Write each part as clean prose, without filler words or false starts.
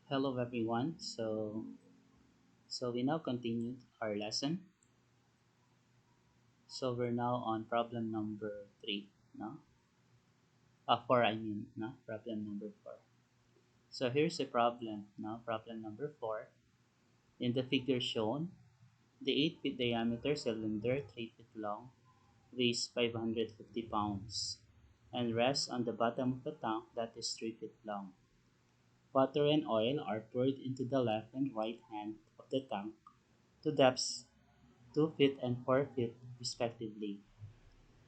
Hello everyone. So we now continue our lesson. So we're now on problem number 3, no? 4 I mean, no? Problem number 4. So here's the problem, no? Problem number 4. In the figure shown, the 8 feet diameter cylinder, 3 feet long, weighs 550 pounds and rests on the bottom of a tank that is 3 feet long. Water and oil are poured into the left and right hand of the tank to depths 2 feet and 4 feet respectively.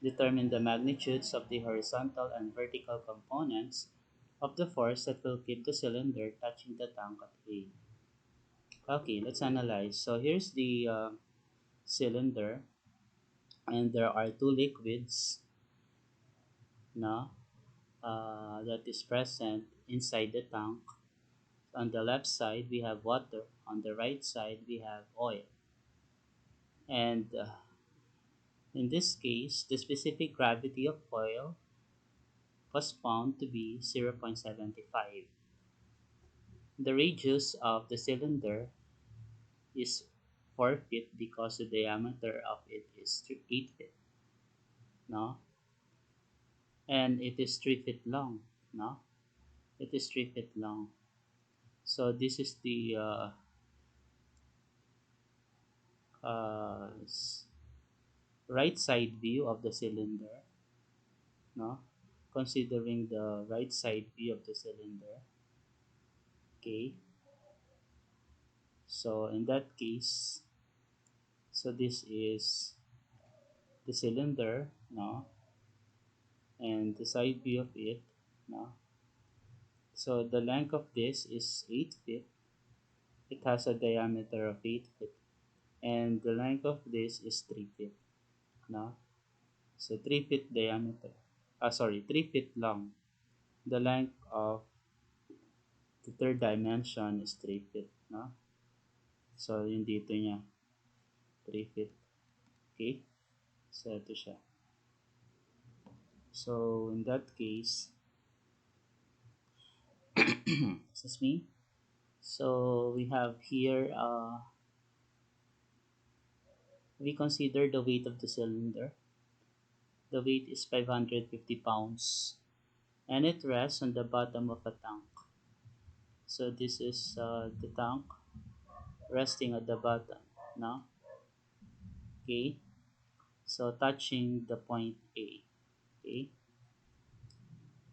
Determine the magnitudes of the horizontal and vertical components of the force that will keep the cylinder touching the tank at A. Okay, let's analyze. So here's the cylinder, and there are two liquids na, that is present inside the tank. On the left side, we have water. On the right side, we have oil. And in this case, the specific gravity of oil was found to be 0.75. The radius of the cylinder is 4 feet because the diameter of it is 8 feet, no? And it is 3 feet long, no? It is 3 feet long. So this is the uh, right side view of the cylinder, no? Considering the right side view of the cylinder, okay? So in that case, so this is the cylinder, no? And the side view of it, no? So the length of this is 8 feet. It has a diameter of 8 feet. And the length of this is 3 feet, no? So 3 feet diameter. 3 feet long. The length of the third dimension is 3 feet, no? So yung dito niya, 3 feet. Okay? So ito siya. So in that case, excuse me. So we have here, we consider the weight of the cylinder. The weight is 550 pounds and it rests on the bottom of a tank. So this is the tank resting at the bottom now. Okay, so touching the point A. Okay,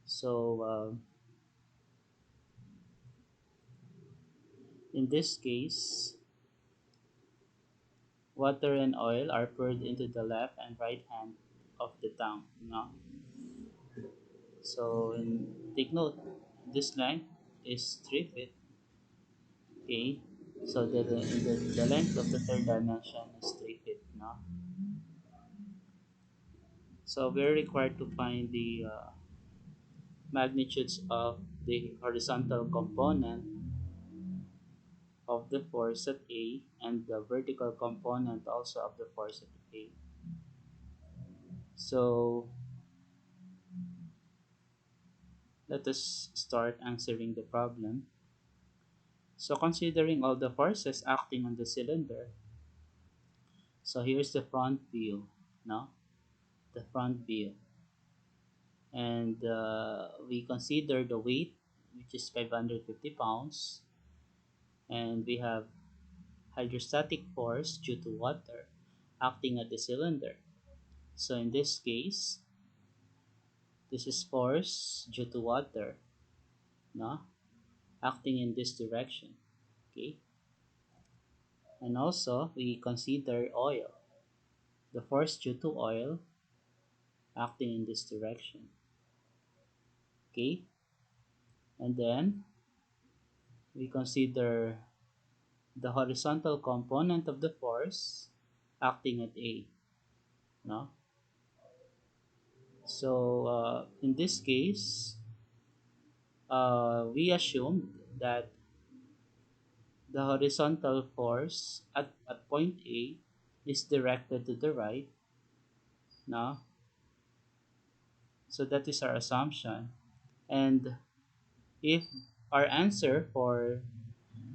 so in this case, water and oil are poured into the left and right hand of the tank now. So take note, this length is 3 feet. Okay, so the length of the third dimension is 3 feet now. So we're required to find the magnitudes of the horizontal component of the force at A and the vertical component also of the force at A. So let us start answering the problem. So considering all the forces acting on the cylinder, so here's the front view, no? The front view. And we consider the weight, which is 550 pounds, and we have hydrostatic force due to water acting at the cylinder. So in this case, this is force due to water, no? Acting in this direction, okay? And also, we consider oil, the force due to oil acting in this direction, okay? And then, we consider the horizontal component of the force acting at A, no? So, in this case, we assumed that the horizontal force at point A is directed to the right, no? So that is our assumption. And if our answer for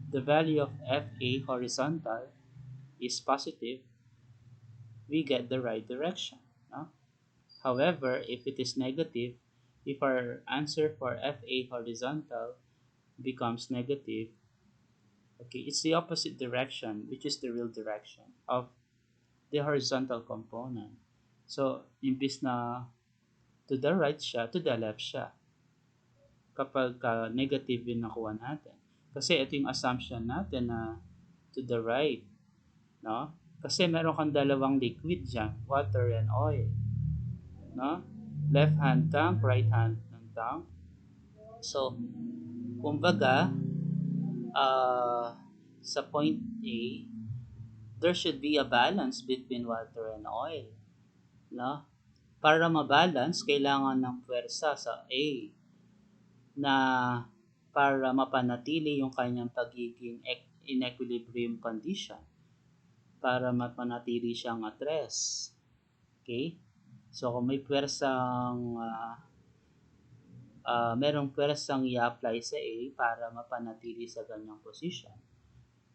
the value of FA horizontal is positive, we get the right direction. No? However, if it is negative, if our answer for FA horizontal becomes negative, okay, it's the opposite direction, which is the real direction of the horizontal component. So, imbis na to the right siya, to the left siya kapag negative yung nakuha natin. Kasi ito yung assumption natin na to the right, no? Kasi meron kang dalawang liquid dyan, water and oil, no? Left hand tank, right hand ng tank. So, kumbaga, uh, sa point A, there should be a balance between water and oil, no? Para mabalance, kailangan ng puwersa sa A na para mapanatili yung kanyang pagiging in equilibrium condition, para mapanatili siyang at rest. Okay? So, kung may puwersang merong puwersang i-apply sa A para mapanatili sa ganyang position.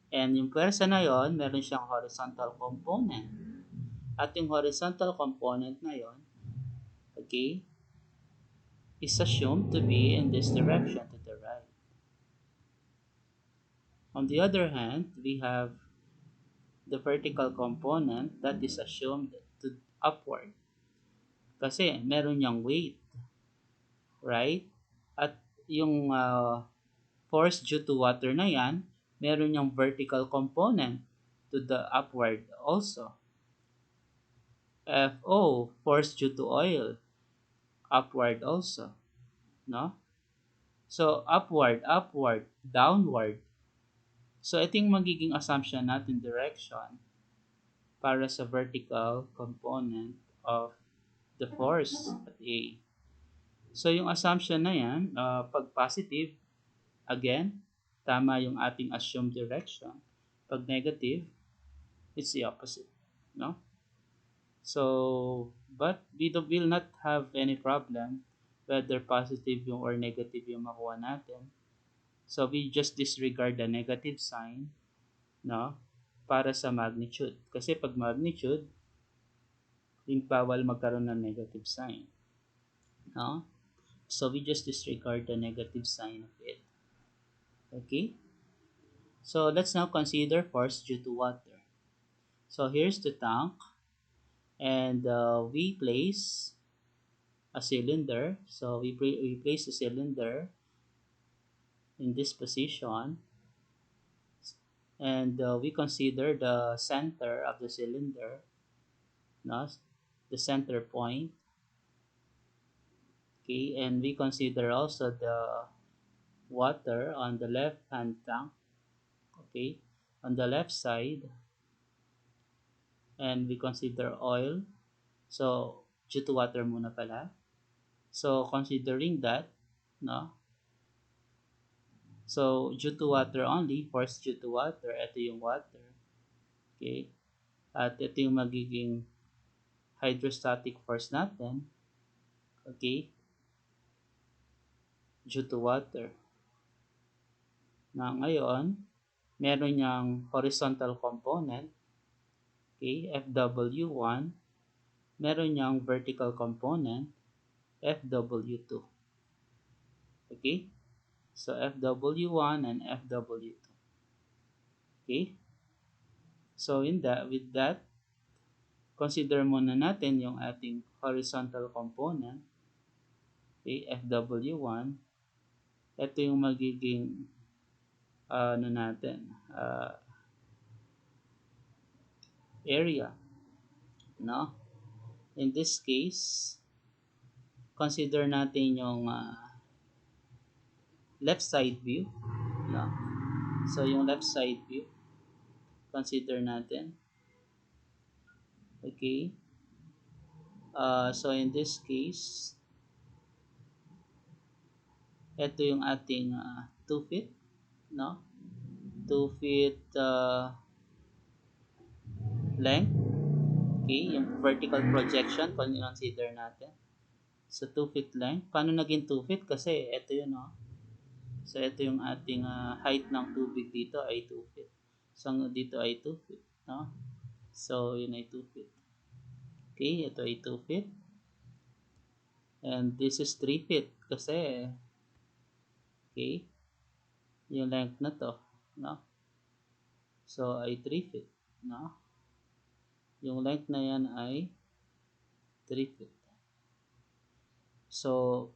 And yung puwersa na yon, meron siyang horizontal component. At yung horizontal component na yon, okay, is assumed to be in this direction, to the right. On the other hand, we have the vertical component that is assumed to upward. Kasi meron niyang weight, right? At yung force due to water na yan, meron niyang vertical component to the upward also. FO, force due to oil, upward also, no? So, upward, downward. So, ito yung magiging assumption natin direction para sa vertical component of the force at A. So, yung assumption na yan, pag positive, again, tama yung ating assumed direction. Pag negative, it's the opposite, no? So, but will not have any problem whether positive yung or negative yung makuha natin. So, we just disregard the negative sign, no? Para sa magnitude. Kasi pag magnitude, yung bawal magkaroon ng negative sign, no? So, we just disregard the negative sign of it. Okay? So, let's now consider force due to water. So, here's the tank. And we place a cylinder. So we place a cylinder in this position, and we consider the center of the cylinder, no? The center point. Okay, and we consider also the water on the left hand tank. Okay, on the left side, and we consider oil. So due to water muna pala. So considering that, no? So, due to water only, force due to water, ito yung water. Okay? At ito yung magiging hydrostatic force natin. Okay? Due to water. Na ngayon, meron niyang horizontal component. Okay? FW1. Meron niyang vertical component. FW2. Okay? So, FW1 and FW2. Okay? So, with that, consider muna natin yung ating horizontal component, okay, FW1. Ito yung magiging area, no? In this case, consider natin yung left side view, no? So, yung left side view, consider natin. Okay? So, in this case, ito yung ating 2 feet, no? 2 feet length. Okay, yung vertical projection, consider natin. So, 2 feet length. Paano naging 2 feet? Kasi ito yun, no? So, ito yung ating height ng tubig dito ay 2 feet. So, dito ay 2 feet. No? So, yun ay 2 feet. Okay, ito ay 2 feet. And this is 3 feet kasi, okay, yung length na to, no? So, ay 3 feet, no? Yung length na yan ay 3 feet. So,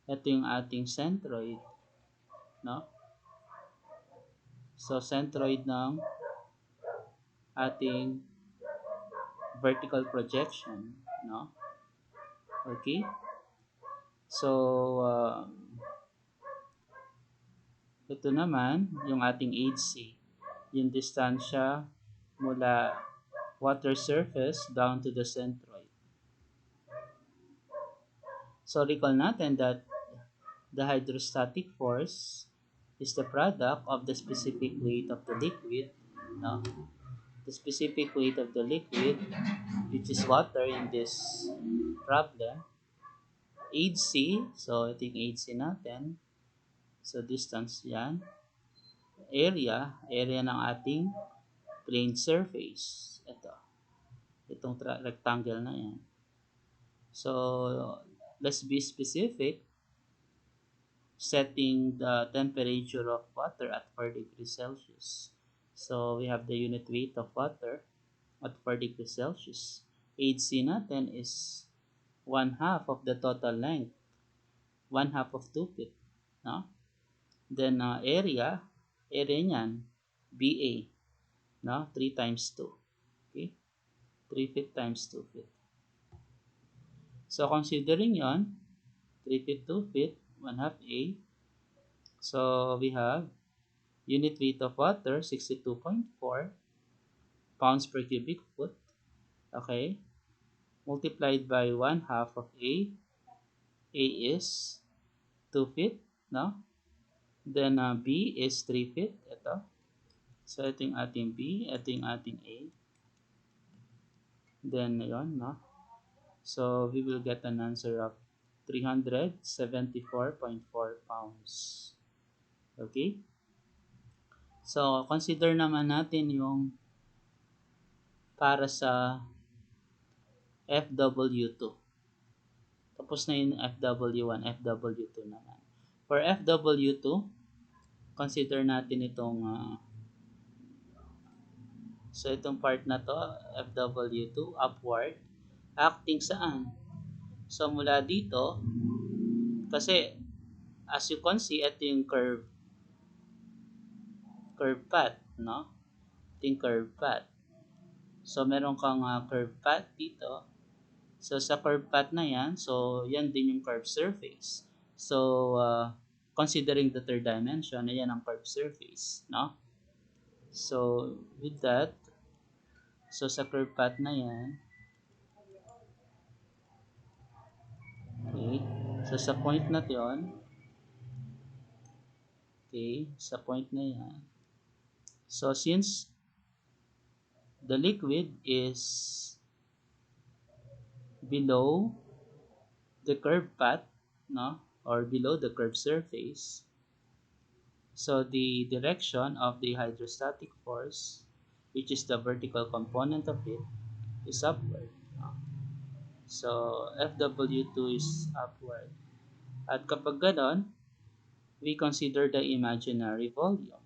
ito yung ating centroid, no? So, centroid ng ating vertical projection, no? Okay? So, ito naman, yung ating HC, yung distansya mula water surface down to the centroid. So, recall natin that the hydrostatic force is the product of the specific weight of the liquid, no? The specific weight of the liquid, which is water in this problem, HC, so ito yung HC natin, so distance yan, area ng ating plane surface, itong rectangle na yan. So, let's be specific, setting the temperature of water at 4 degrees Celsius. So, we have the unit weight of water at 4 degrees Celsius. HC natin is 1/2 of the total length, 1/2 of 2 feet. No? Then, area niyan, BA, no? 3 times 2. Okay? 3 feet times 2 feet. So, considering yon, 3 feet, 2 feet, 1/2 A. So, we have unit weight of water, 62.4 pounds per cubic foot. Okay? Multiplied by 1/2 of A. A is 2 feet, no? Then, B is 3 feet. Ito. So, ito yung ating B. Ito yung ating A. Then, yun, no? So, we will get an answer of 374.4 pounds. Okay? So, consider naman natin yung para sa FW2. Tapos na yung FW1, FW2 naman. For FW2, consider natin itong so itong part na to, FW2, upward, acting saan? So, mula dito, kasi as you can see, ito yung curve path, no? Ito yung curve path. So, meron kang curve path dito. So, sa curve path na yan, so, yan din yung curve surface. So, considering the third dimension, ayan ang curve surface, no? So, with that, so, sa curve path na yan, okay, so, sa point na yun, okay, sa point na yan, so, since the liquid is below the curve path, no, or below the curve surface, so the direction of the hydrostatic force, which is the vertical component of it, is upward, no? So FW2 is upward. At kapag ganon, we consider the imaginary volume.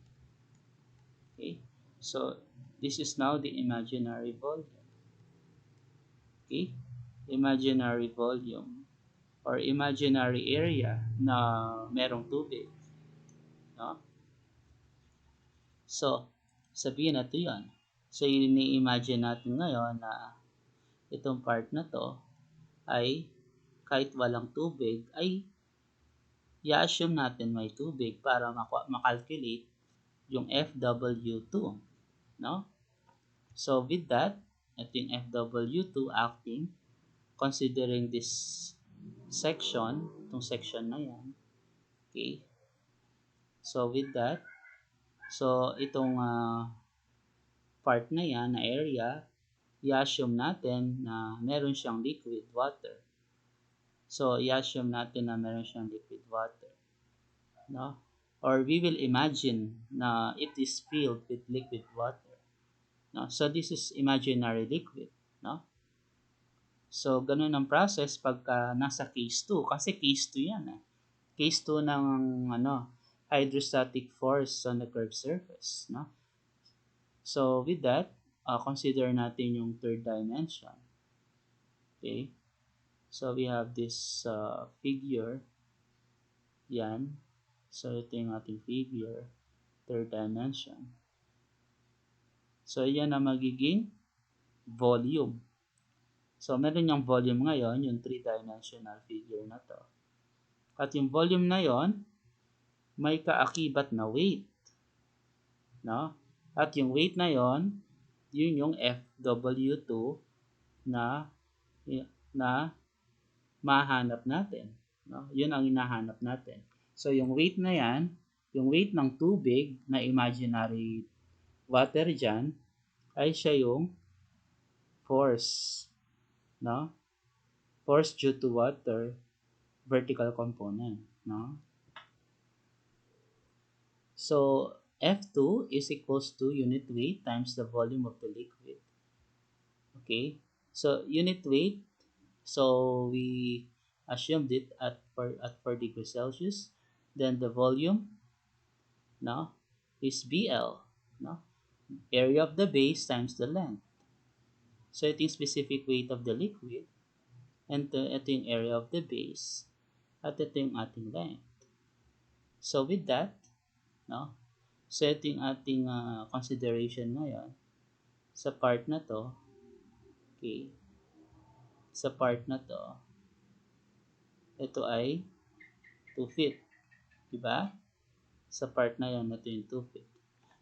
Okay, so this is now the imaginary volume. Okay, imaginary volume or imaginary area na merong tubig, no? So, sabihin natin yan. So, ini-imagine natin ngayon na itong part na to ay kahit walang tubig ay i-assume natin may tubig para makalculate yung FW2, no? So, with that, ito yung FW2 acting considering this section, itong section na yan. Okay? So, with that, so itong part na yan, na area, i-assume natin na meron siyang liquid water. So, i-assume natin na meron siyang liquid water, no? Or we will imagine na it is filled with liquid water, no? So, this is imaginary liquid, no? So, ganun ang process pagka nasa case 2. Kasi case 2 yan, eh. Case 2 ng hydrostatic force on the curved surface, no? So, with that, consider natin yung third dimension. Okay? So, we have this figure. Yan. So, ito yung ating figure. Third dimension. So, yan ang magiging volume. So, meron yung volume ngayon, yung three-dimensional figure na to. At yung volume na yon may kaakibat na weight. No? At yung weight na yon, yun yung FW2 na na mahanap natin. No? Yun ang hinahanap natin. So, yung weight na yan, yung weight ng tubig na imaginary water dyan, ay siya yung force. No? Force due to water, vertical component. No? So, F2 is equals to unit weight times the volume of the liquid. Okay? So, unit weight, so we assumed it at 4 degrees Celsius. Then the volume, no, is BL, no? Area of the base times the length. So, ito yung specific weight of the liquid. And ito yung area of the base. At ito yung ating length. So, with that, no? So, ito yung ating consideration ngayon sa part na to. Okay? Sa part na to, ito ay 2 feet. Diba? Sa part na yan, ito yung 2 feet.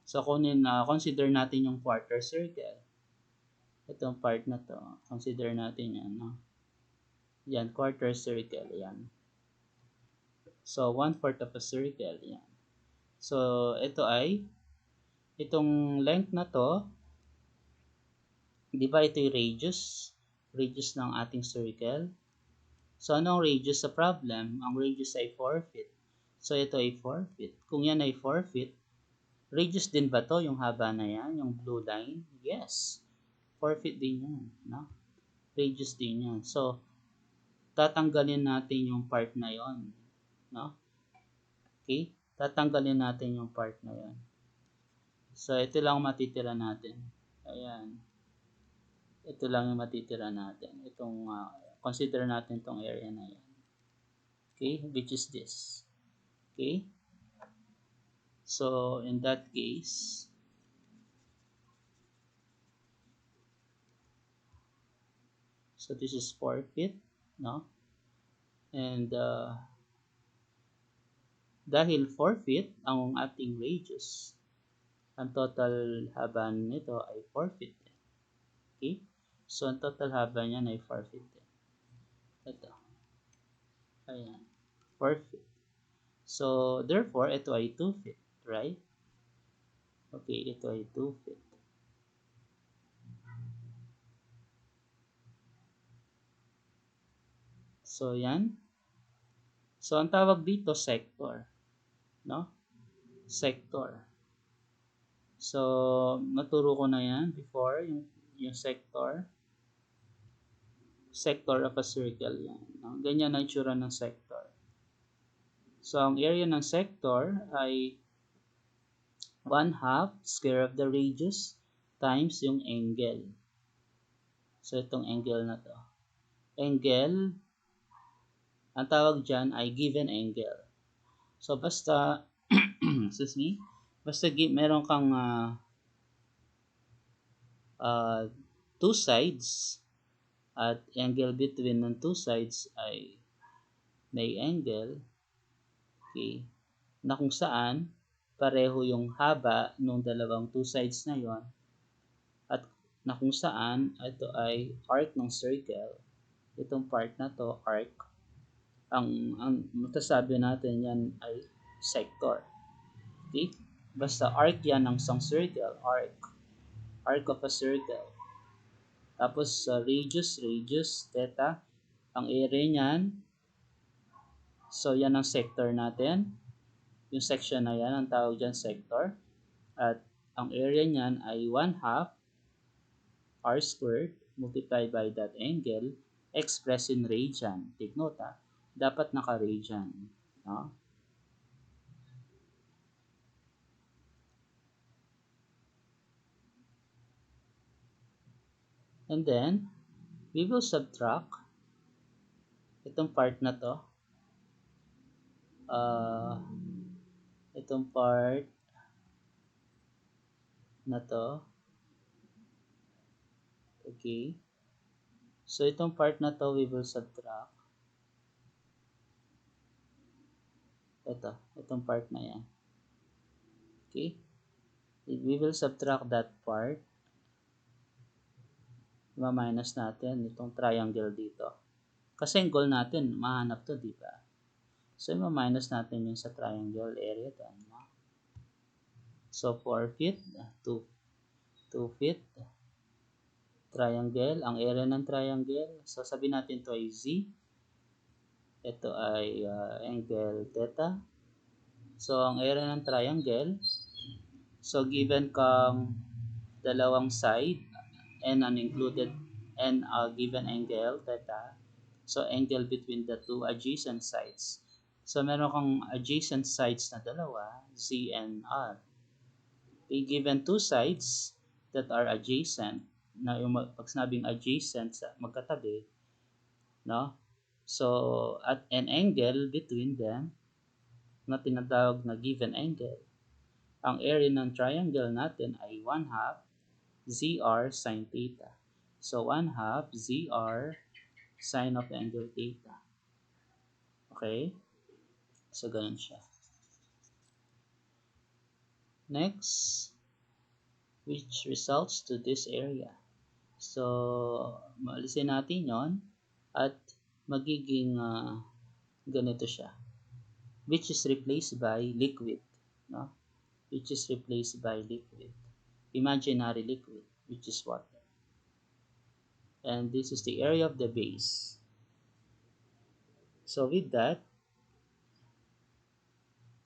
So, consider natin yung quarter circle. Itong part na to, consider natin yan, no? Yan, quarter circle, yan. So, 1/4 of a circle, yan. So, ito ay, itong length na to, di ba ito yung radius ng ating circle. So, anong radius sa problem? Ang radius ay 4 feet. So, ito ay 4 feet. Kung yan ay 4 feet, radius din ba to yung haba na yan, yung blue line? Yes. 4 feet din yan, no? Radius din yan. So, tatanggalin natin yung part na yon, no? Okay? Tatanggalin natin yung part na yon. So, ito lang matitira natin. Ayan. Ito lang yung matitira natin. Itong, consider natin itong area na yan. Okay? Which is this. Okay? So, in that case, so this is 4 feet, no? And, dahil 4 feet ang ating radius, ang total haba nito ay 4 feet. Okay? So, ang total haba niyan ay 4 feet. Ito. Ayan. 4 feet. So, therefore, ito ay 2 feet. Right? Okay, ito ay 2 feet. So, yan. So, ang tawag dito, sector. No? Sector. So, naturo ko na yan before, yung sector. Sector of a circle yan. No? Ganyan ang itsura ng sector. So, ang area ng sector ay 1/2 square of the radius times yung angle. So, itong angle na to. Angle, ang tawag dyan ay given angle. So, basta, excuse me, basta meron kang two sides at angle between ng two sides ay may angle, okay, na kung saan pareho yung haba ng dalawang two sides na yon at na kung saan ito ay arc ng circle. Itong part na to, arc. Ang matasabi natin yan ay sector. Okay? Basta arc yan ng isang circle, arc. Arc of a circle. Tapos radius, theta. Ang area niyan So, yan ang sector natin. Yung section na yan, ang tawag dyan sector. At ang area niyan ay 1/2 r squared multiplied by that angle expressed in radian. Take note ha, dapat naka-radian. No? And then, we will subtract itong part na to. Itong part na to. Okay. So, itong part na to, we will subtract. Itong part na yan. Okay. We will subtract that part. Ma-minus natin itong triangle dito. Kasi ang goal natin, mahanap to, di ba? So, ma-minus natin yung sa triangle area doon. No? So, 4 feet, 2 feet, triangle, ang area ng triangle. So, sabihin natin to ay Z. Ito ay angle theta. So, ang area ng triangle, so given kang dalawang side and an included and a given angle theta. So, angle between the two adjacent sides. So, meron kang adjacent sides na dalawa, Z and R. Okay, given two sides that are adjacent, na yung pag sinabing adjacent, magkatabi, no? So, at an angle between them, na tinatawag na given angle, ang area ng triangle natin ay 1/2 ZR sine theta. So, 1/2 ZR sine of the angle theta. Okay? So, ganun siya. Next, which results to this area. So, maalisin natin yon at magiging ganito siya. Which is replaced by liquid. No? Which is replaced by liquid. Imaginary liquid, which is water. And this is the area of the base. So, with that,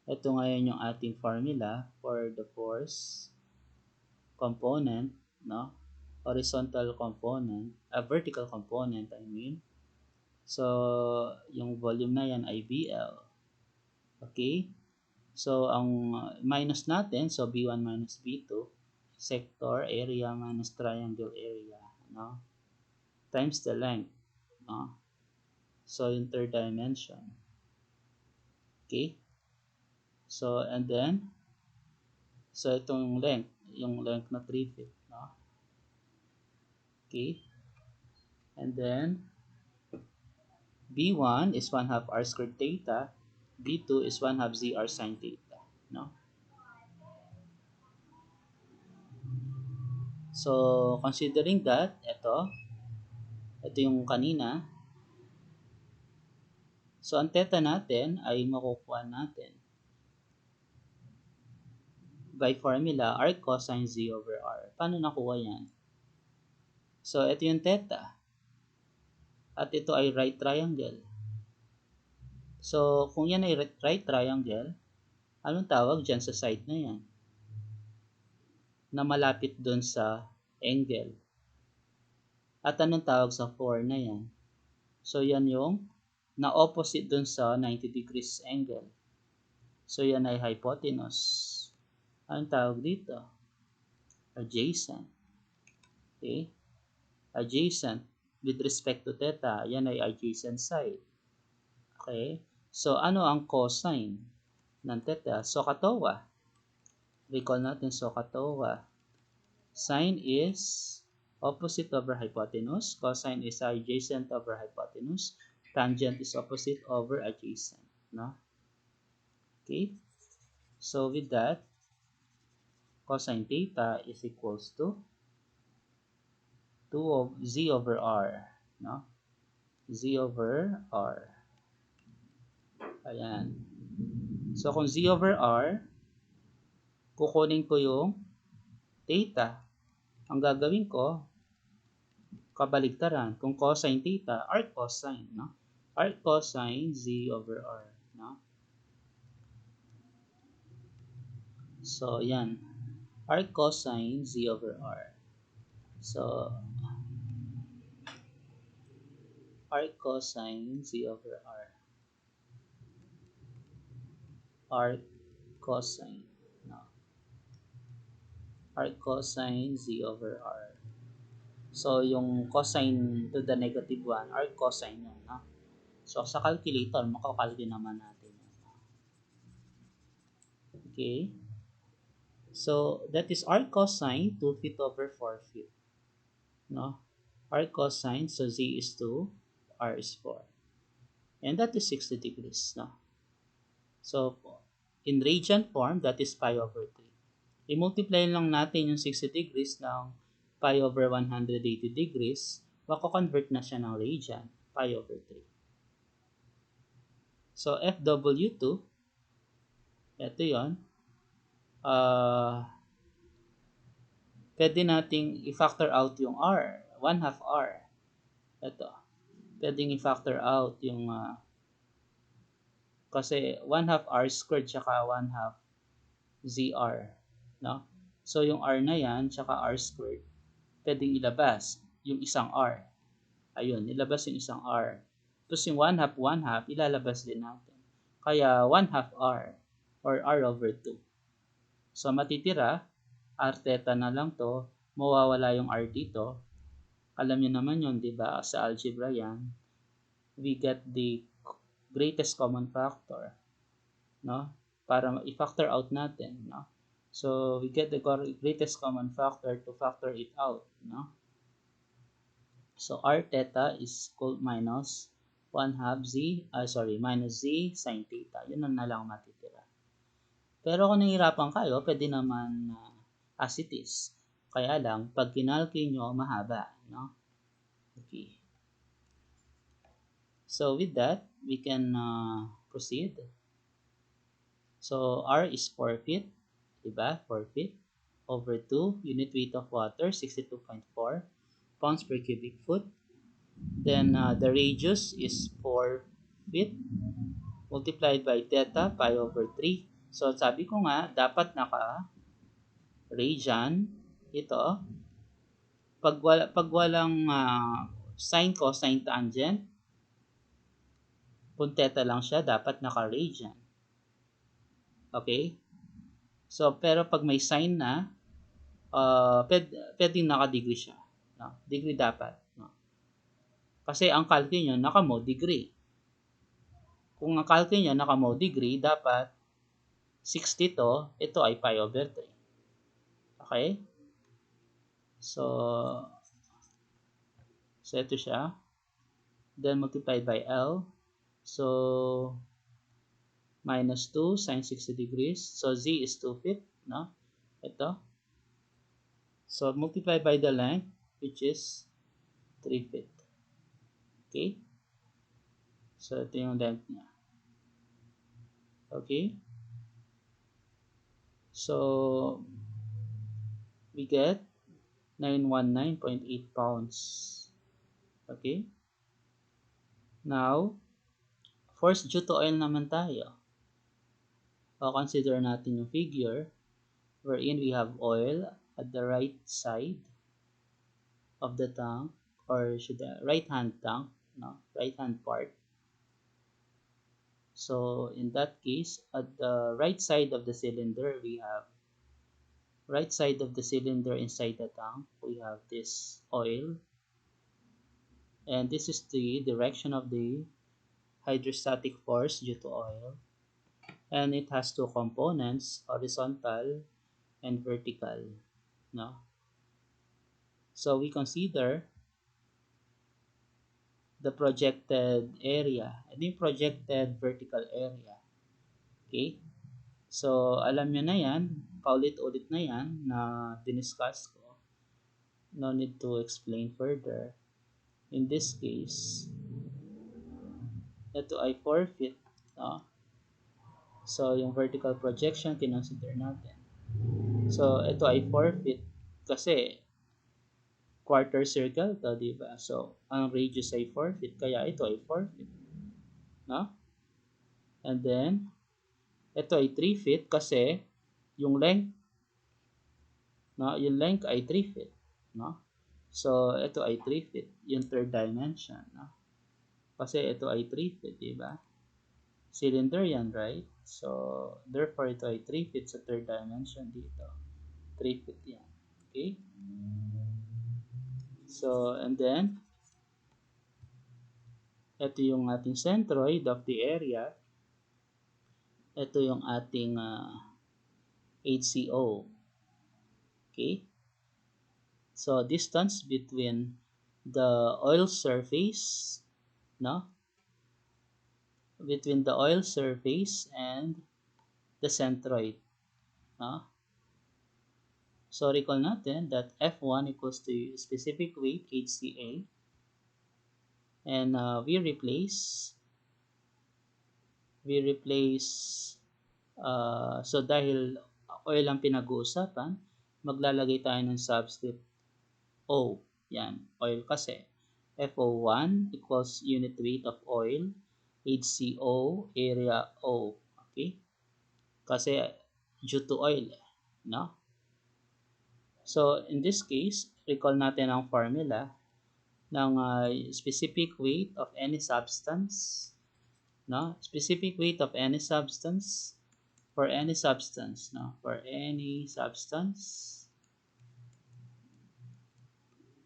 ito ngayon yung ating formula for the force component, no? Horizontal component, vertical component, I mean. So, yung volume na yan ay BL. Okay? So, ang minus natin, so B1 minus B2, sector area minus triangle area, no? Times the length, no? So, yung third dimension. Okay? So, and then, so itong length, yung length na 3 feet, no? Okay? And then, B1 is 1/2 r squared theta, B2 is 1/2 ZR sine theta, no? So, considering that, ito yung kanina. So, ang theta natin ay makukuha natin by formula r cosine z over r. Paano nakuha yan? So, ito yung theta. At ito ay right triangle. So, kung yan ay right triangle, anong tawag dyan sa side na yan? Na malapit dun sa angle. At anong tawag sa 4 na yan? So, yan yung na opposite dun sa 90 degrees angle. So, yan ay hypotenuse. Anong tawag dito? Adjacent. Okay? Adjacent. With respect to theta, yan ay adjacent side. Okay? So, ano ang cosine ng theta? SOHCAHTOA. Recall natin SOHCAHTOA. Sine is opposite over hypotenuse. Cosine is adjacent over hypotenuse. Tangent is opposite over adjacent. No? Okay? So, with that, cosine theta is equals to 2 of z over r, no? Z over r. Ayan. So, kung z over r, kukunin ko yung theta. Ang gagawin ko, kabaligtaran. Kung cosine theta, arc cosine, no? Arc cosine z over r. So, yan. Arc cosine z over r. So, arc cosine z over r. Arc cosine. No. Arc cosine z over r. So, yung cosine to the negative 1, arc cosine yun. No? So, sa calculator, makakalculate naman natin. Okay. So, that is arc cosine 2 feet over 4 feet. No? Arc cosine, so z is 2, r is 4. And that is 60 degrees. No? So, in radian form, that is pi over 3. I-multiply lang natin yung 60 degrees ng pi over 180 degrees. Mako-convert na siya ng radian, pi over 3. So, FW2, ito yun. Pwede nating i-factor out yung r, 1/2 r. Ito. Pwedeng i-factor out yung, kasi 1/2 r squared tsaka 1/2 zr. No? So, yung r na yan, tsaka r squared, pwedeng ilabas yung isang r. Ayun, ilabas yung isang r. Tapos yung 1/2, ilalabas din natin. Kaya 1/2 r or r over 2. So, matitira, r theta na lang to, mawawala yung r dito. Alam niyo naman yun, di ba? Sa algebra yan, we get the greatest common factor, no? Para i-factor out natin, no? So, we get the greatest common factor to factor it out, no? So, r theta is called minus 1/2 minus z sine theta. Yun na lang matitira. Pero kung nahihirapan kayo, pwede naman as it is. Kaya lang, pag kinalki nyo, mahaba, no? Okay. So, with that, we can proceed. So, r is 4 feet, diba? 4 feet over 2, unit weight of water, 62.4 pounds per cubic foot. Then, the radius is 4 feet multiplied by theta, pi over 3. So, sabi ko nga, dapat naka-radian ito. Pag walang sine, cosine, tangent, kung theta lang siya, dapat naka-radian. Okay? So, pero pag may sine na, pwedeng naka-degree siya. No? Degree dapat. No? Kasi ang calculate nyo, naka-mode degree. Kung ang calculate nyo, naka-mode degree, dapat 60 to, ito ay pi over 3. Okay? So ito siya. Then, multiplied by L. So, minus 2 sine 60 degrees. So, Z is 2 feet. No? Ito. So, multiplied by the length, which is 3 feet. Okay? So, ito yung length niya. Okay? So, we get 919.8 pounds. Okay? Now, force due to oil naman tayo. O, consider natin yung figure wherein we have oil at the right side of the tank, or should the right hand tank, no, right hand part. So in that case, at the right side of the cylinder, we have right side of the cylinder inside the tank, we have this oil, and this is the direction of the hydrostatic force due to oil, and it has two components, horizontal and vertical. No? So we consider the projected area, and yung projected vertical area. Okay? So, alam nyo na yan, paulit-ulit na yan na diniscuss ko. No need to explain further. In this case, ito ay 4 feet. No? So, yung vertical projection, kinonsider natin. So, ito ay 4 feet kasi quarter circle to, diba? So, ang radius ay 4 feet, kaya ito ay 4 feet. No? And then, ito ay 3 feet kasi yung length, no, yung length ay 3 feet, no? So, ito ay 3 feet, yung third dimension, no? Kasi ito ay 3 feet, di ba? Cylinder yan, right? So, therefore, ito ay 3 feet sa third dimension dito. 3 feet yan. Okay? So, and then, ito yung ating centroid of the area. Ito yung ating HCO. Okay? So, distance between the oil surface, no? Between the oil surface and the centroid, no? So, recall natin that F1 equals to specific weight, HCA, and we replace, so dahil oil ang pinag-uusapan, maglalagay tayo ng subscript O. Yan, oil kasi. FO1 equals unit weight of oil, HCO, area O. Okay? Kasi due to oil, no? So, in this case, recall natin ang formula ng specific weight of any substance, no? Specific weight of any substance, for any substance, no? For any substance,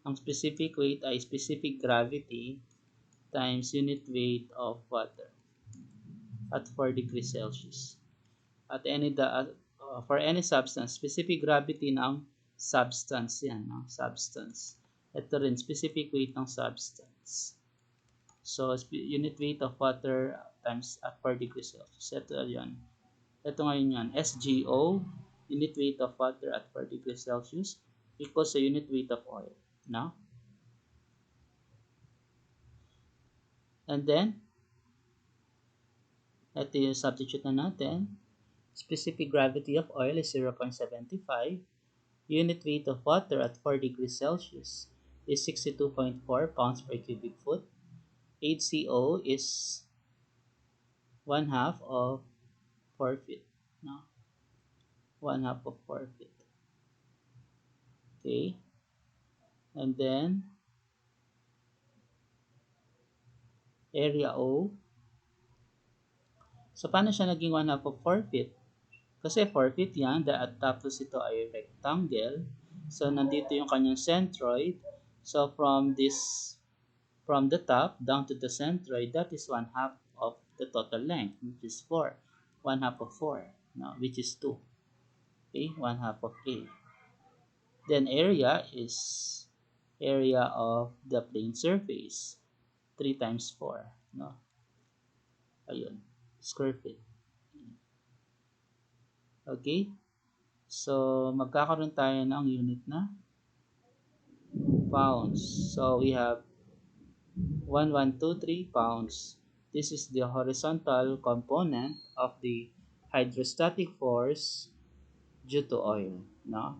ang specific weight ay specific gravity times unit weight of water at 4 degrees Celsius. For any substance, specific gravity ng substance yan, no? Substance. Ito rin, specific weight ng substance. So, unit weight of water times at 4 degrees Celsius. Ito yan. Ito ngayon yan. SGO, unit weight of water at 4 degrees Celsius equals sa unit weight of oil. No? And then, ito yung substitute na natin. Specific gravity of oil is 0.75. Unit weight of water at 4 degrees Celsius is 62.4 pounds per cubic foot. HCO is 1/2 of 4 feet. No? 1/2 of 4 feet. Okay? And then, area O. So, paano siya naging 1/2 of 4 feet? Kasi 4 feet yan, at tapos ito ay rectangle. So, nandito yung kanyang centroid. So, from the top down to the centroid, that is 1/2 of the total length, which is 4. 1/2 of 4, no, which is 2. Okay, 1/2 of A. Then area is area of the plane surface. 3 times 4, no? Ayun, square feet. Okay? So, magkakaroon tayo ng unit na pounds. So, we have 1123 pounds. This is the horizontal component of the hydrostatic force due to oil. No?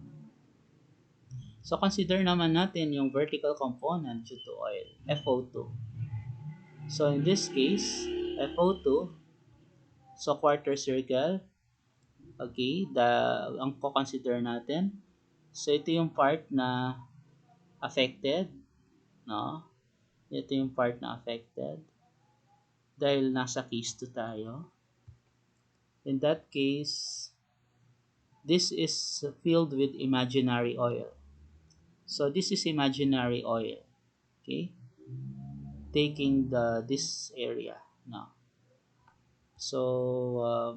So, consider naman natin yung vertical component due to oil, FO2. So, in this case, FO2, so quarter circle, okay, ang consider natin. So, ito yung part na affected, no? Ito yung part na affected. Dahil nasa case 2 tayo. In that case, this is filled with imaginary oil. So, this is imaginary oil. Okay? Taking this area. No? So,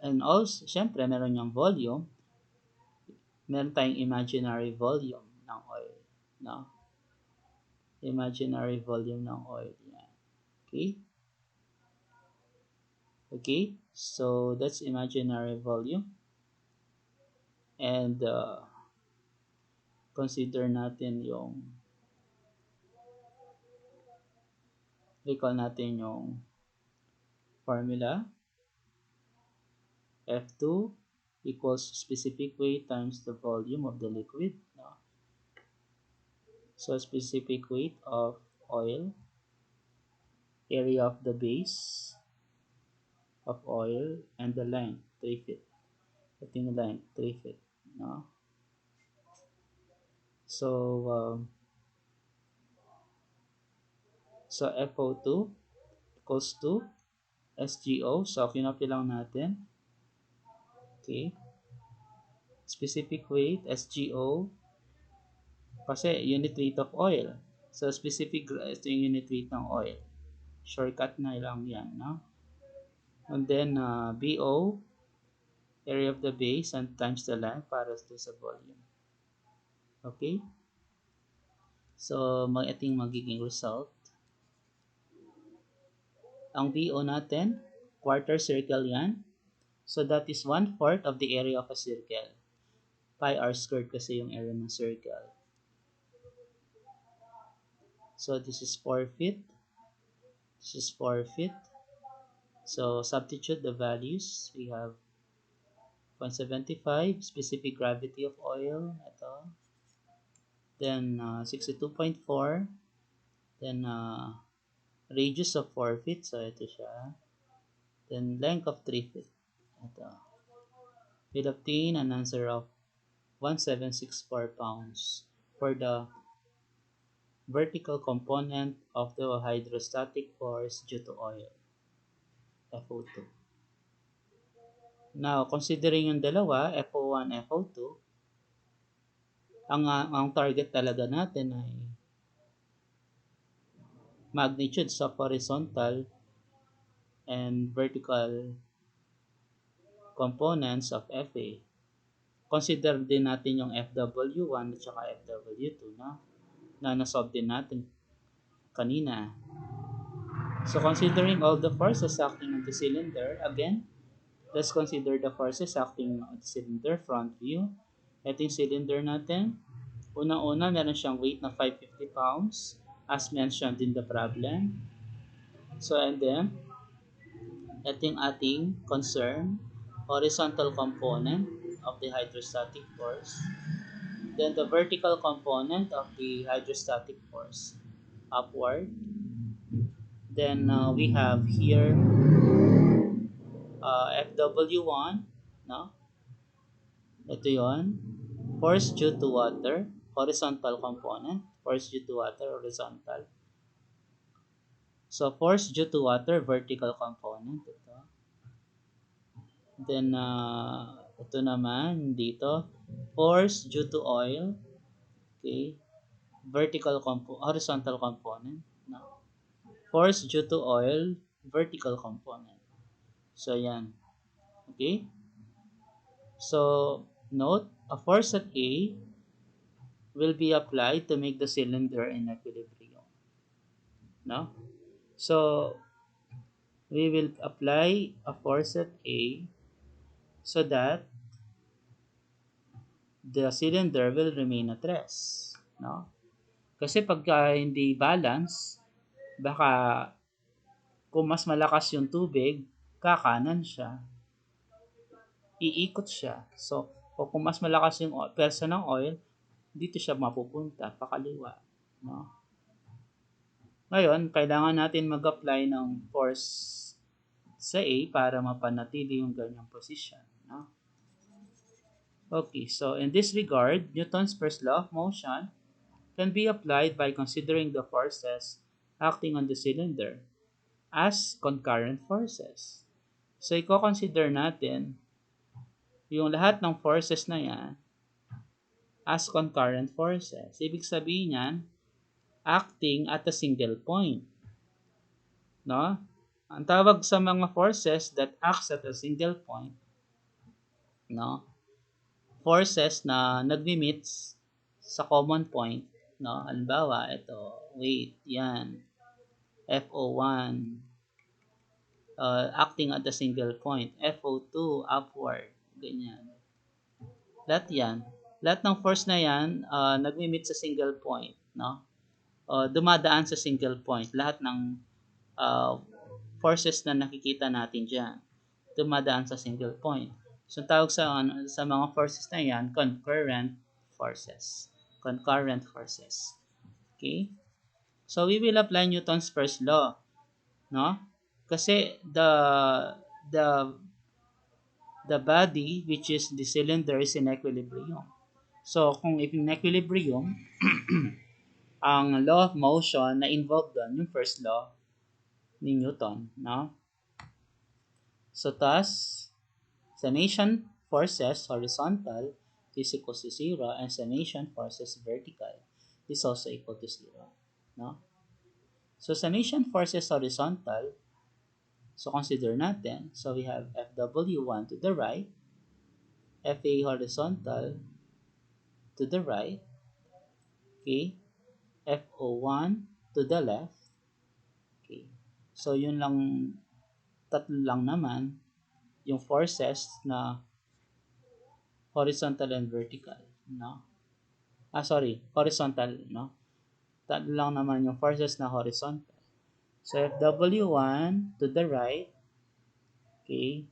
and also, syempre, meron yung volume. Meron tayong imaginary volume ng oil. No? Imaginary volume ng oil. Yan. Okay? Okay? So, that's imaginary volume. And, consider natin recall natin yung formula. F2 equals specific weight times the volume of the liquid. No? So, specific weight of oil, area of the base of oil, and the length, 3 feet. Ating length 3 feet, no? So, so FO2 equals to SGO. So, kinopy lang natin. Okay. Specific weight, SGO. Kasi unit weight of oil. So, specific, ito yung unit weight ng oil. Shortcut na lang yan, no? And then, BO, area of the base, and times the length para sa volume. Okay? So, ating magiging result. Ang BO natin, quarter circle yan. So, that is 1/4 of the area of a circle. Pi r squared kasi yung area ng circle. So, this is 4 feet. This is 4 feet. So, substitute the values. We have 0.75, specific gravity of oil. Ito. Then, 62.4. Then, radius of 4 feet. So, ito siya. Then, length of 3 feet. Ito. We'll obtain an answer of 1764 pounds for the vertical component of the hydrostatic force due to oil, FO2. Now, considering yung dalawa, FO1, FO2, ang target talaga natin ay magnitudes of horizontal and vertical components of FA. Consider din natin yung FW1 at saka FW2 na nasolve din natin kanina. So considering all the forces acting on the cylinder, again, let's consider the forces acting on the cylinder front view. Ito yung cylinder natin. Unang-una, meron siyang weight na 550 pounds as mentioned in the problem. So and then, ito yung ating concern, horizontal component of the hydrostatic force. Then the vertical component of the hydrostatic force upward. Then we have here FW1, no? Ito yon. Force due to water, horizontal component. Force due to water, horizontal. So, force due to water, vertical component. Ito. Then, ito naman, dito. Force due to oil. Okay. Horizontal component. No. Force due to oil, vertical component. So, yan. Okay. So, note, a force at A will be applied to make the cylinder in equilibrium. No? So, we will apply a force at A so that the cylinder will remain at rest. No? Kasi pagka hindi balance, baka kung mas malakas yung tubig, kakanan siya. Iikot siya. So, o kung mas malakas yung persa ng oil, dito siya mapupunta, pakaliwa. No? Ngayon, kailangan natin mag-apply ng force sa A para mapanatili yung ganyang position. No? Okay, so in this regard, Newton's first law of motion can be applied by considering the forces acting on the cylinder as concurrent forces. So, i-consider natin yung lahat ng forces na yan as concurrent forces. Ibig sabihin yan, acting at a single point. No? Ang tawag sa mga forces that acts at a single point, no? Forces na nagmi-meet sa common point, no? Halimbawa, ito, weight, yan. FO1, acting at a single point. FO2, upward, ganyan. Lahat yan. Lahat ng force na yan, nagmi-meet sa single point, no? Dumadaan sa single point. Lahat ng forces na nakikita natin dyan, dumadaan sa single point. So, tawag sa mga forces na yan, concurrent forces. Concurrent forces. Okay? So, we will apply Newton's first law. No? Kasi the the body, which is the cylinder, is in equilibrium. So, kung in equilibrium, ang law of motion na involved doon, yung first law ni Newton, no? So, thus, summation forces horizontal is equal to 0 and summation forces vertical is also equal to 0, no? So, summation forces horizontal, so consider natin, so we have FW1 to the right, FA horizontal to the right, okay, FO1 to the left, okay. So, yun lang, tatlo lang naman yung forces na horizontal and vertical, no? Sorry, horizontal, no? Tatlo lang naman yung forces na horizontal. So, FW1 to the right, okay,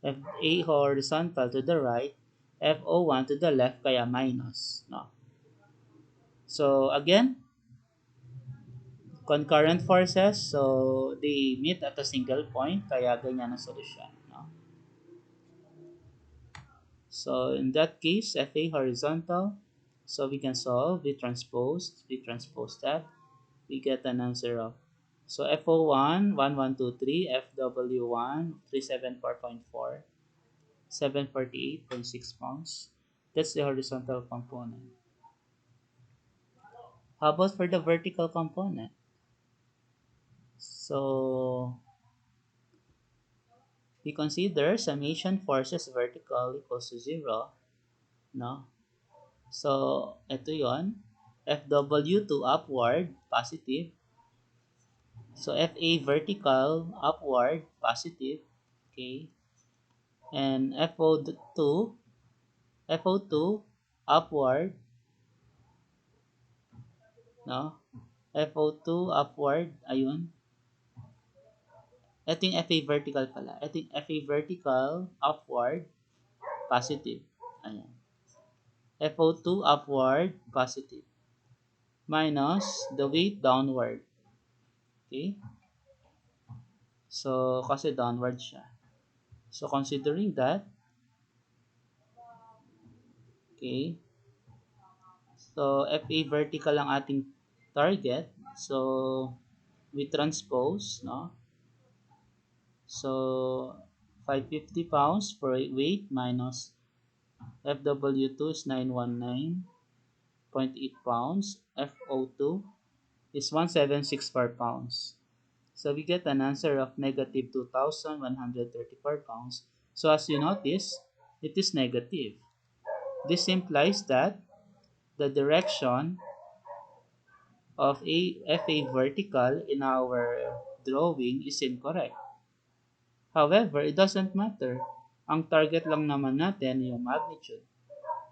FA horizontal to the right, FO1 to the left, kaya minus, no? So, again, concurrent forces, so they meet at a single point, kaya ganyan ang solusyon, no? So, in that case, FA horizontal, so we can solve, we transpose that, we get an answer of, so FO1, 1123, FW1, 374.4, 748.6 pounds. That's the horizontal component. How about for the vertical component? So, we consider summation forces vertical equals to 0, no? So, ito yon, FW2 upward, positive. So, FA vertical, upward, positive. Okay. And FO2 upward, no? FO2 upward, ayun. Ito yung FA vertical pala. Ito yung FA vertical, upward, positive. Ayan. FO2 upward, positive. Minus the weight downward. Okay? So, kasi downward siya. So, considering that, okay, so FA vertical ang ating target. So, we transpose, no? So, 550 pounds for weight minus FW2 is 919.8 pounds. FO2 is 1764 pounds. So, we get an answer of negative 2,134 pounds. So, as you notice, it is negative. This implies that the direction of FA vertical in our drawing is incorrect. However, it doesn't matter. Ang target lang naman natin yung magnitude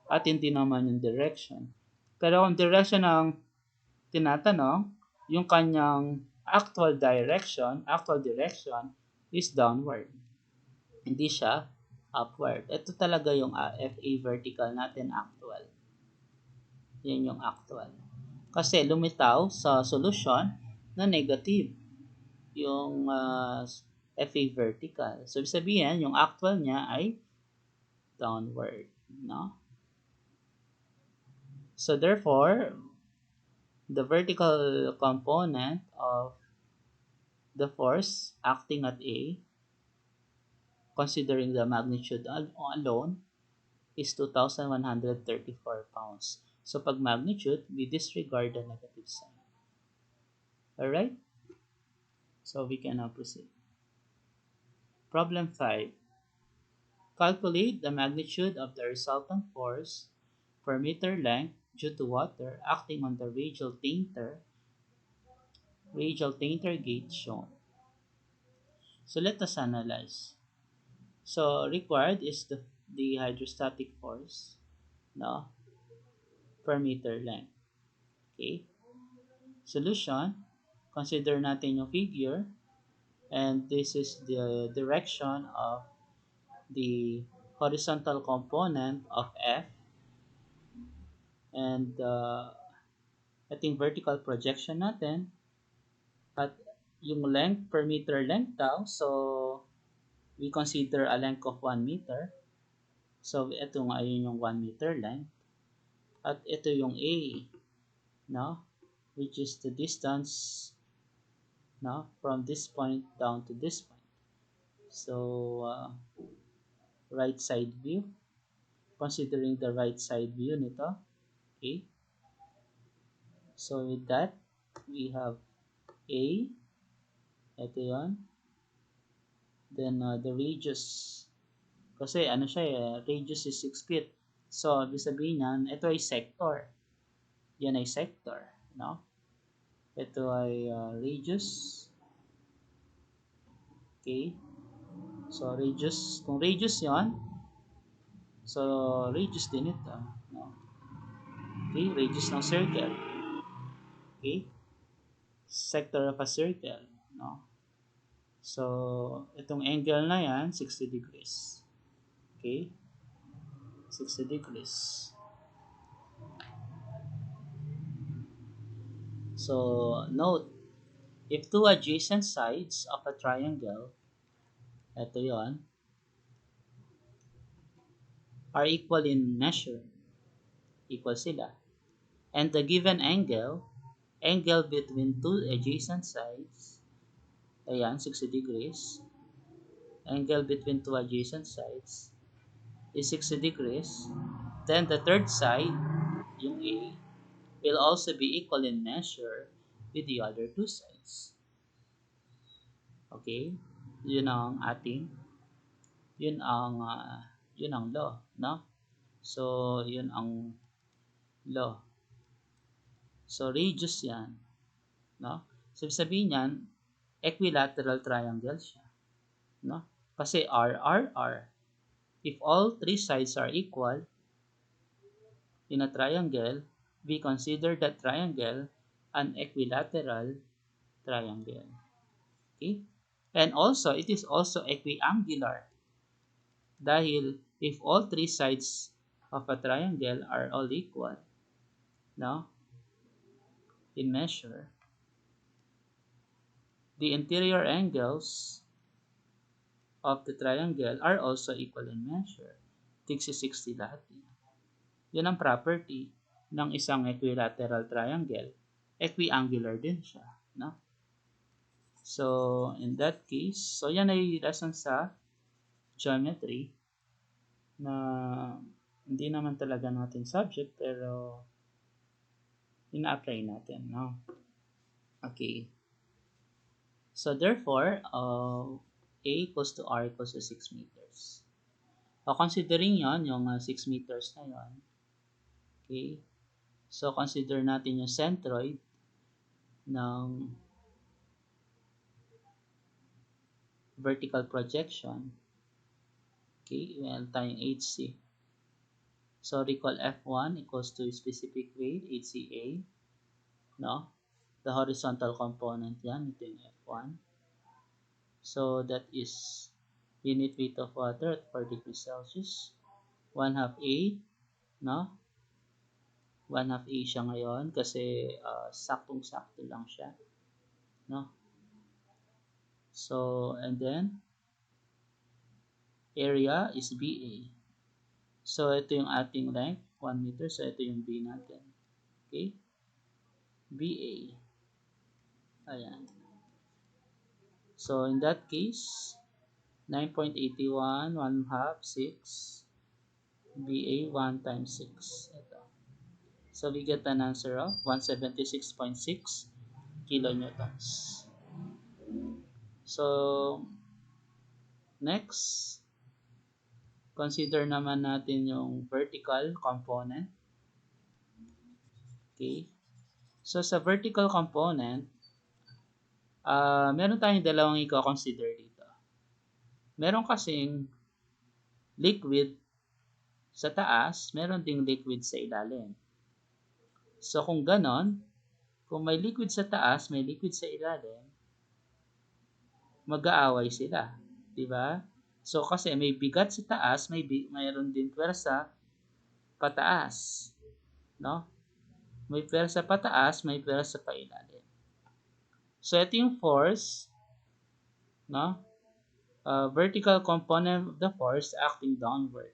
at hindi naman yung direction. Pero kung direction ang tinatanong, yung kanyang actual direction is downward. Hindi siya upward. Ito talaga yung FA vertical natin, actual. Yan yung actual. Kasi lumitaw sa solusyon na negative yung FA vertical. So, ibig sabihin, yung actual niya ay downward, no? So, therefore, the vertical component of the force acting at A, considering the magnitude alone, is 2,134 pounds. So, pag magnitude, we disregard the negative sign. Alright? So, we can now proceed. Problem 5. Calculate the magnitude of the resultant force per meter length due to water acting on the radial tainter gauge shown. So let us analyze. So required is the hydrostatic force, no, per meter length. Okay? Solution, consider natin yung figure, and this is the direction of the horizontal component of F, and ating vertical projection natin at yung length per meter length daw. So we consider a length of 1 meter. So, ito nga yun yung 1 meter length. At ito yung A, no? Which is the distance, no? From this point down to this point. So, right side view. Considering the right side view nito, okay? So, with that, we have A, ito yun. Then, the radius. Kasi, ano siya radius is 6 feet. So, ibig sabihin yan, ito ay sector. Yan ay sector, no? Ito ay radius. Okay? So, radius, kung radius yon, so, radius din ito, no? Okay? Radius ng circle. Okay? Sector of a circle, no? So, itong angle na yan, 60 degrees. Okay? 60 degrees. So, note, if two adjacent sides of a triangle, ito yon, are equal in measure, equal sila, and the given angle between two adjacent sides, ayan, 60 degrees, angle between two adjacent sides is 60 degrees, then the third side, yung A, will also be equal in measure with the other two sides. Okay? Yun ang ating, yun ang, yun ang law, no? So, yun ang law. So, radius yan, no? So, sabihin yan, equilateral triangle siya, no? Kasi R. If all three sides are equal in a triangle, we consider that triangle an equilateral triangle. Okay? And also, it is also equiangular. Dahil if all three sides of a triangle are all equal, no, in measure, the interior angles of the triangle are also equal in measure. 60 lahat yan. Yan ang property ng isang equilateral triangle. Equiangular din siya, no? So, in that case, so yan ay lesson sa geometry na hindi naman talaga natin subject pero ina-apply natin, no? Okay. So, therefore, A equals to R equals to 6 meters. So, considering yon yung 6 meters na yon, okay? So, consider natin yung centroid ng vertical projection. Okay, meron tayong HC. So, recall F1 equals to specific weight, HCA. No? The horizontal component yan, ito yung F1. So, that is unit weight of water at 4 degrees Celsius. 1/2 A, no? 1/2 A siya ngayon kasi saktong-sakto lang siya. No? So, and then, area is BA. So, ito yung ating length, 1 meter. So, ito yung B natin. Okay? BA. Ayan. So, in that case, 9.81, 1/2, 6. BA, 1 times 6. Ito. So, we get an answer of 176.6 kilonewtons. So, next, consider naman natin yung vertical component. Okay. So, sa vertical component, meron tayong dalawang i-consider dito. Meron kasing liquid sa taas, meron ding liquid sa ilalim. So, kung ganon, kung may liquid sa taas, may liquid sa ilalim, mag-aaway sila. Diba? So, kasi may bigat sa taas, mayroon din pwersa pataas. No? May pwersa pataas, may pwersa pa ilalim. So, ito yung force, no? vertical component of the force acting downward,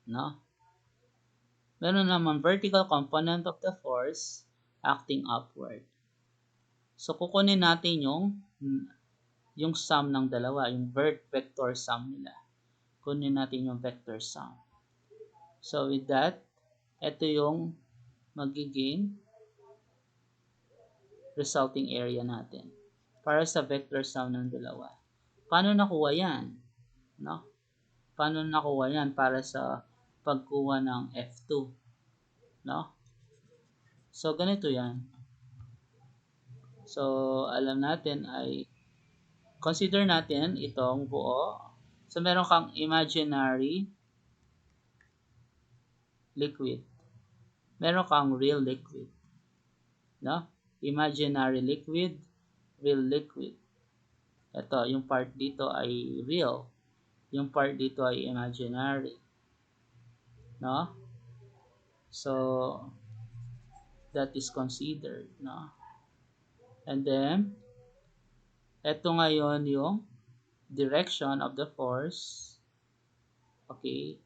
no? Meron naman vertical component of the force acting upward. So, kukunin natin yung sum ng dalawa, yung vector sum nila. Kunin natin yung vector sum. So, with that, ito yung magiging resulting area natin para sa vector sum ng dalawa. Paano nakuha yan? No? Paano nakuha yan para sa pagkuha ng F2? No? So, ganito yan. So, alam natin ay consider natin itong buo. So, meron kang imaginary liquid. Meron kang real liquid. No? Imaginary liquid, real liquid. Ito, yung part dito ay real. Yung part dito ay imaginary. No? So, that is considered. No? And then, ito ngayon yung direction of the force. Okay.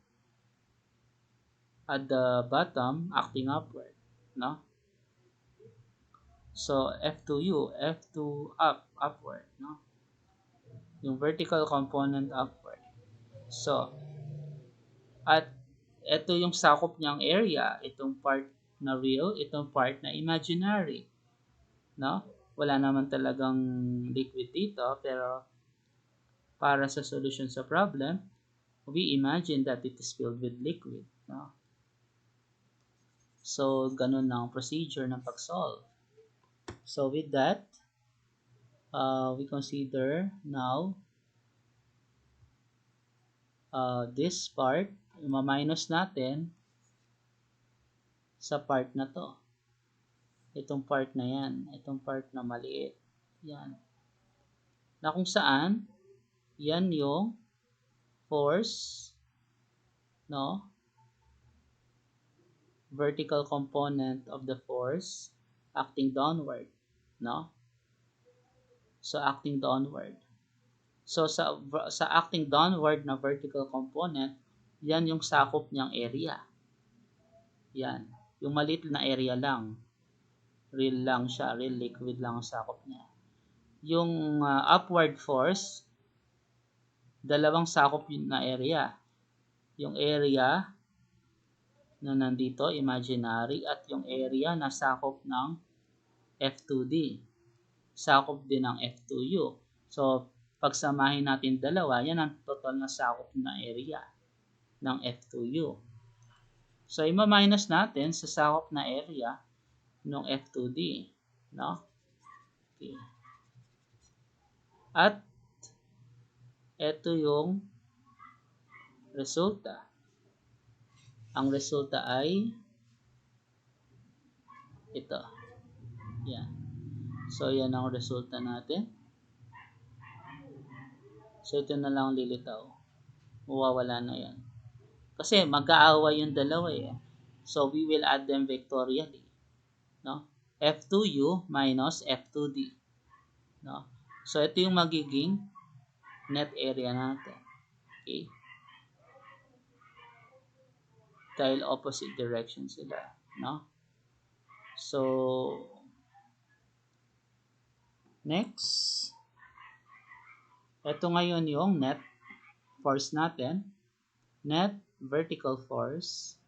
At the bottom, acting upward. No? So, F2U, F2 upward. No? Yung vertical component upward. So, at ito yung sakop niyang area, itong part na real, itong part na imaginary. No? Wala naman talagang liquid dito, pero para sa solution sa problem, we imagine that it is filled with liquid. No? So, ganun ang procedure ng pag-solve. So, with that, we consider now this part, ma-minus natin sa part na to. Itong part na yan. Itong part na maliit. Yan. Na kung saan, yan yung force, no? Vertical component of the force acting downward, no? So, acting downward. So, sa acting downward na vertical component, yan yung sakop niyang area. Yan. Yung maliit na area lang. Real lang siya. Real liquid lang ang sakop niya. Yung upward force, dalawang sakop yun na area. Yung area na nandito, imaginary, at yung area na sakop ng F2D. Sakop din ng F2U. So, pagsamahin natin dalawa, yan ang total na sakop na area ng F2U. So, ima-minus natin sa sakop na area ng F2D. No? Okay. At ito yung resulta. Ang resulta ay ito. Yan. So, yan ang resulta natin. So, ito na lang lilitaw. Mawawala na yan. Kasi mag-aaway yung dalawa eh. So, we will add them vectorially. No? F2U minus F2D. No? So, ito yung magiging net area natin. Okay? Dahil opposite direction sila. No? So, next. Ito ngayon yung net force natin. Net vertical force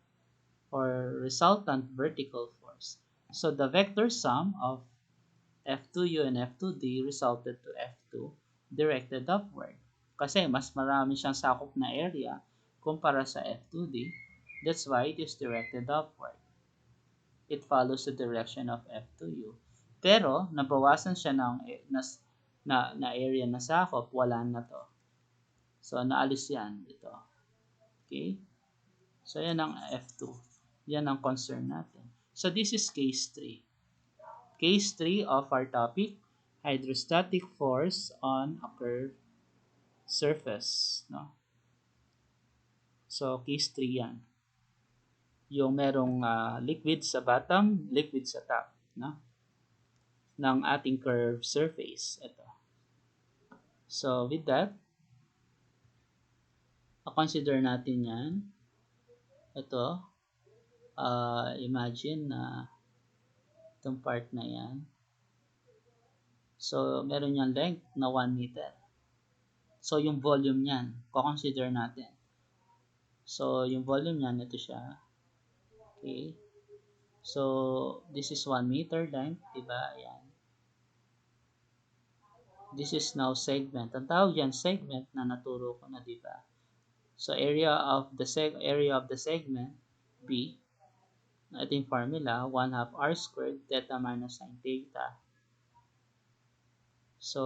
or resultant vertical force. So, the vector sum of F2U and F2D resulted to F2 directed upward. Kasi mas marami siyang sakop na area kumpara sa F2D. That's why it is directed upward. It follows the direction of F2U. Pero, nabawasan siya ng na area na sakop, wala na to. So, naalis yan dito. Okay? So, yan ang F2. Yan ang concern natin. So, this is case 3. Case 3 of our topic, hydrostatic force on a curved surface. No? So, case 3 yan. Yung merong liquid sa bottom, liquid sa top. No? Ng ating curved surface. Ito. So, with that, Consider natin yan. Ito, imagine na itong part na yan. So, meron yung length na 1 meter. So, yung volume niyan, consider natin. So, yung volume niyan, ito siya. Okay. So, this is 1 meter length, diba? Ayan. This is now segment. Ang tawag yan, segment na naturo ko na, diba? So, area of the segment, B, na ito yung formula, 1/2 r squared, theta minus sin theta. So,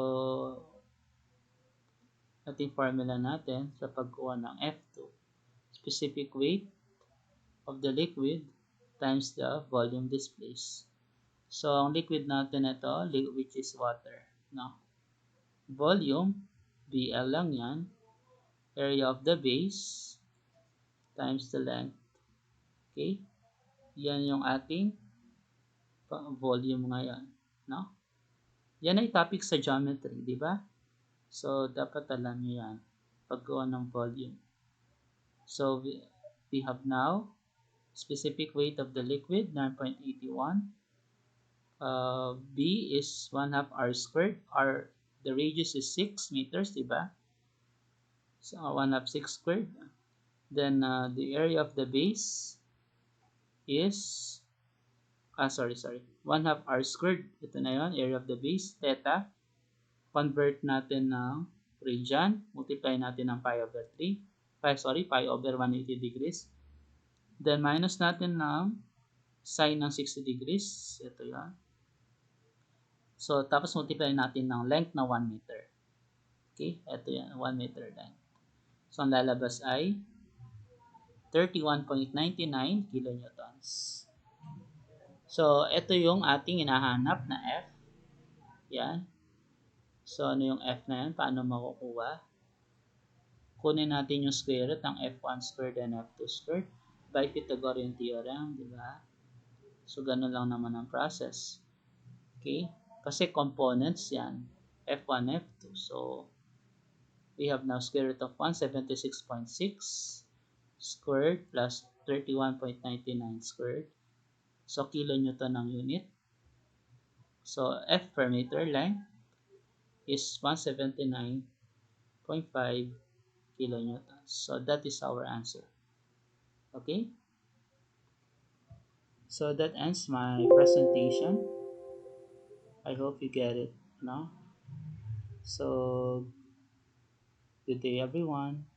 ito yung formula natin sa pagkuha ng F2. Specific weight of the liquid times the volume displaced. So, ang liquid natin ito, which is water. No? Volume, BL lang yan. Area of the base times the length. Okay? Yan yung ating volume ngayon. No? Yan ay topic sa geometry, di ba? So, dapat alam nyo yan. Pagkuha ng volume. So, we have now specific weight of the liquid, 9.81. B is 1/2 r squared. The radius is 6 meters, diba? So, 1/2 6 squared. Then, the area of the base is, 1/2 r squared. Ito na yun, area of the base, theta. Convert natin ng radian. Multiply natin ng pi over 3. Pi over 180 degrees. Then, minus natin ng sine ng 60 degrees. Ito yan. So, tapos multiply natin ng length na 1 meter. Okay? Ito yan, 1 meter length. So, ang lalabas ay 31.99 kilonewtons. So, ito yung ating hinahanap na F. Yan. So, ano yung F na yan? Paano makukuha? Kunin natin yung square root ng F1 squared and F2 squared by Pythagorean theorem, di ba? So, ganun lang naman ang process. Okay? Kasi components yan, F1, F2. So, we have now square root of 176.6 squared plus 31.99 squared. So, kilonewton ang unit. So, F per meter length is 179.5 kilonewtons. So, that is our answer. Okay? So, that ends my presentation. I hope you get it, no? So, good day everyone.